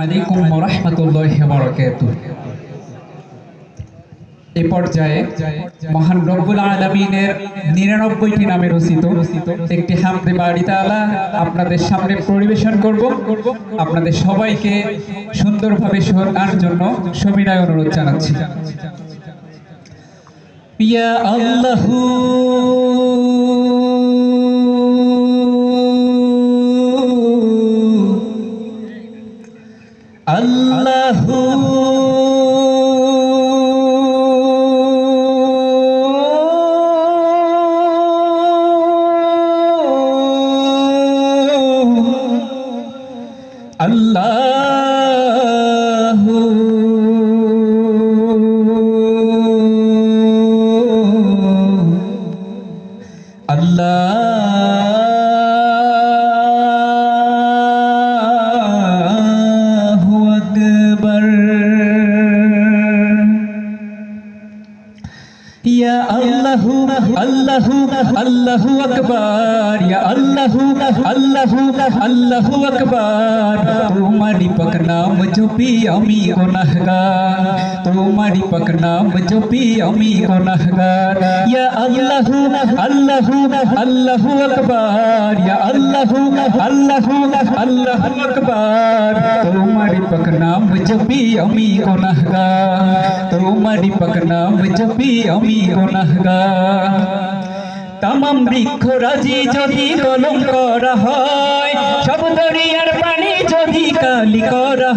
আলাইকুম ওয়া রাহমাতুল্লাহি ওয়া বারাকাতুহু। এই পর্যায়ে মহান রব্বুল আলামিনের 99টি নামে রচিত একটি হামদে বাড়ি তাআলা আপনাদের সামনে পরিবেশন করব। আপনাদের সবাইকে সুন্দরভাবে শোনার জন্য সবিনয় অনুরোধ জানাচ্ছি। ইয়া আল্লাহু আল্লাহু আল্লাহু আল্লাহু আকবার। ইয়া আল্লাহু আল্লাহু আল্লাহু আকবার। ইয়া আল্লাহু আল্লাহু আল্লাহু আকবার। তোমারি পাক নাম জপি আমি গুনাহগার, তোমারি পাক নাম জপি আমি গুনাহগার। ইয়া আল্লাহু আল্লাহু আল্লাহু আকবার। ইয়া আল্লাহু আল্লাহু আল্লাহু আকবার। তোমারি পাক নাম জপি আমি গুনাহগার, তোমারি পাক নাম জপি আমি গুনাহগার। তামাম বৃক্ষ রাজি যদি কলম করা হয়, সব দরিয়ার পানি যদি কালি করা হয়।